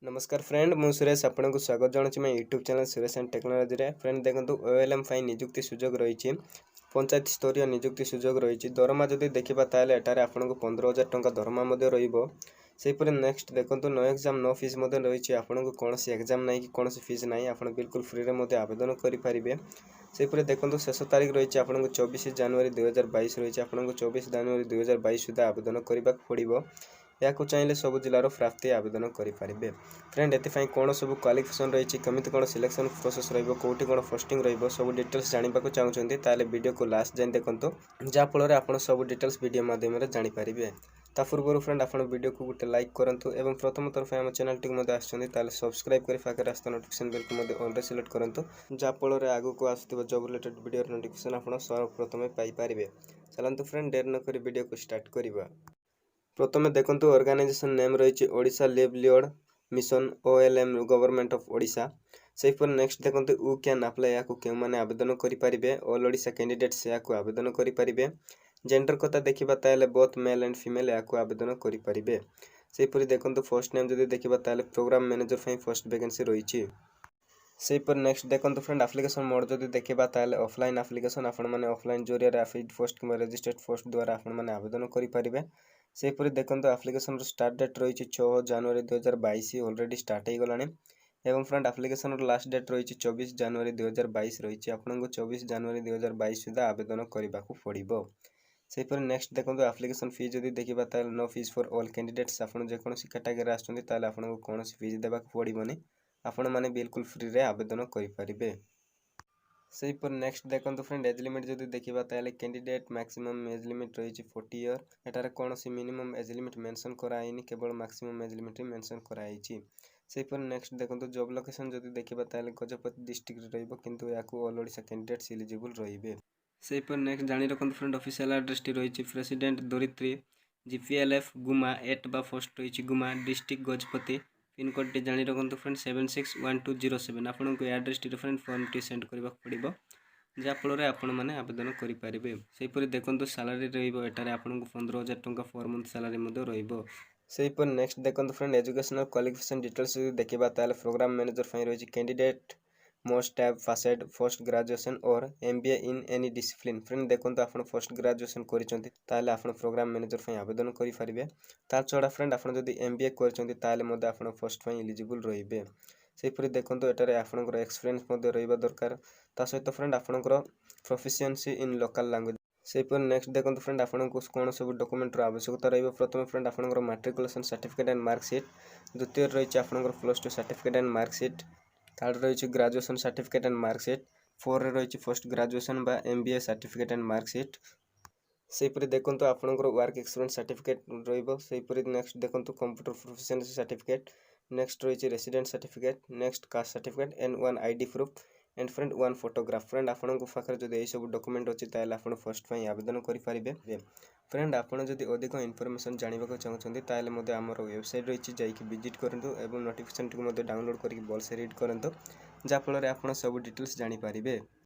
नमस्कार फ्रेंड मु सुरेश आपन को स्वागत जनाऊँ मैं YouTube channel Suresh and technology रे फ्रेंड देखंतु ओएलएम फाइ नियुक्ति सुजोग रही पंचायत स्तरीय नियुक्ति सुजोग रही दरमा जदि देखा ताले एटारे आपन को 15,000 टंका दरमा मध्य रहिबो सेपरे नेक्स्ट देखंतु नो एग्जाम नो फीस मध्य रही आपन को कौन एग्जाम नहीं कि कौन फीस नहीं आपन बिल्कुल फ्री रे मध्य आवेदन करि परिबे सेपरे देखंतु शेष तारीख रही आपन को 24 जनवरी 2022 रही आपन को 24 जनवरी 2022 सुधा आवेदन करने पड़ो या चाहिए सब जिलार प्राप्ति आवेदन करेंगे फ्रेंड एपाई कौन सब क्वालिफिकेशन रही कमी कौन सिलेक्शन प्रोसेस रोटी कौन पोस्टिंग सब डिटेल्स जानवा चाहते ताले वीडियो को लास्ट जाए देखो जहाँफल आप सब डिटेल्स वीडियो माध्यम जानीपारे ता पूर्व फ्रेंड आप वीडियो को गोटे लाइक करूँ और प्रथम तरफ आम चैनल टी सब्सक्राइब कर पाखे आस नोटिफिकेशन बेल को ऑल सिलेक्ट करूँ जहाँफल आगू को आसो जब रिलेटेड वीडियो नोटिफिकेशन आप सर्वप्रथम पाइपर चलते फ्रेंड डेर नक वीडियो को स्टार्ट करवा प्रथम देखंतु ऑर्गेनाइजेशन नेम रही Odisha livelihood mission OLM government of Odisha से नेक्स्ट देखंतु यू कैन अप्लाई या क्यों मैंने आवेदन करेंगे ऑल ओडिशा कैंडिडेट्स या आवेदन करेंगे जेंडर कथा देखा ताले बोथ मेल एंड फीमेल या आवेदन करेंगे सेपरी देखंतु फर्स्ट नेम जब देखा ताले प्रोग्राम मैनेजर फर्स्ट वैकेंसी रही सेपर नेक्स्ट देखंतु फ्रेंड एप्लिकेशन मोड जब देखा ताले ऑफलाइन एप्लिकेशन आपण माने ऑफलाइन जरिया एफिड पोस्ट कि रजिस्टर्ड पोस्ट द्वारा आपण माने आवेदन करेंगे सेपरी देखंतु एप्लिकेशन स्टार्ट डेट रही 6 जनवरी 2022 ऑलरेडी स्टार्ट हो गलानी एवं फ्रेंड एप्लिकेशन लास्ट डेट रही 24 जनवरी 2022 रही आपको 24 जनवरी 2022 सुधा आवेदन करने को पड़ो सेपरी नेक्स्ट देखो एप्लिकेशन फी जब देखा ताले no fees for all candidates आप जेकोसी कैटेगरी आसो कौन फीस देवाक पड़ोनी आपण माने बिल्कुल फ्री रे आवेदन करेंगे से नेक्स्ट देखो फ्रेंड एज लिमिट जब देखा ताले कैंडिडेट मैक्सिमम एज लिमिट रही 40 ईयर एटार कौन मिनिमम एज लिमिट मेंशन कराइनी केवल मैक्सिमम एज लिमिट मेंशन कराई से नेक्स्ट देखो जॉब लोकेशन जब देखा ताले गजपति डिस्ट्रिक्ट रही या ऑल ओडिशा कैंडिडेट्स एलिजिबल रही से नेक्स्ट जानी रखते फ्रेंड ऑफिशियल एड्रेस टी रही प्रेसिडेंट धरित्री जीपीएलएफ गुमा 8 बा पोस्ट रही गुमा डिस्ट्रिक्ट गजपति पिनकोड टी जानी रखते फ्रेंड 761207 आपन को address T friend form T send करने पड़ो जहाँफल आपण मैंने आवेदन करेंगे सेपरी देखो सालारी रही आपन को 15,000 टंका पर मंथ सालारी रही नेक्स्ट देखो फ्रेंड एजुकेशनल क्वालिफिकेशन डिटेल्स देखा ताले प्रोग्राम मैनेजर रही candidate most have passed post graduation और MBA in any discipline friend देखो आप पोस्ट ग्रेजुएशन कर प्रोग्राम मैनेजर आवेदन करेंगे ता छड़ा फ्रेंड आप एमबीए कर पोस्ट एलिजिबल रे सेपरी देखो एटारे आपंकर एक्सपीरियंस रहा दरकार ता सहित फ्रेंड आपंकर प्रोफिशिएंसी इन लोकल लैंग्वेज सेपरी नेक्स्ट देखो फ्रेंड आपको कौन सब डॉक्यूमेंट आवश्यकता रही प्रथम फ्रेंड आपंकर मैट्रिकुलेशन सर्टिफिकेट एंड मार्कशीट द्वितीय रही आपंकर +2 सर्टिफिकेट एंड मार्कशीट थर्ड रही ग्रेजुएशन सर्टिफिकेट एंड मार्कशीट 4 रही पोस्ट ग्रेजुएशन बा एमबीए सर्टिफिकेट एंड मार्कशीट सेपरी देखो आपंकर वर्क एक्सपीरियंस सर्टिफिकेट रही नेक्स्ट देखो कंप्यूटर प्रोफिशिएंसी सर्टिफिकेट नेक्स्ट रही resident certificate next caste certificate and 1 ID proof and friend 1 photograph friend आपन पाखे जब यही सब डॉक्यूमेंट अच्छी ताले आप फर्स्ट आवेदन करेंगे फ्रेंड आपड़ जब अधिक इनफॉरमेशन जानवा चाहते ताले आमर वेबसाइट रही जाकि विजिट करूँ और नोटिफिकेशन टी डाउनलोड करके भलसे रीड करूँ जहाँफल आप सब डिटेल्स जानीपारे।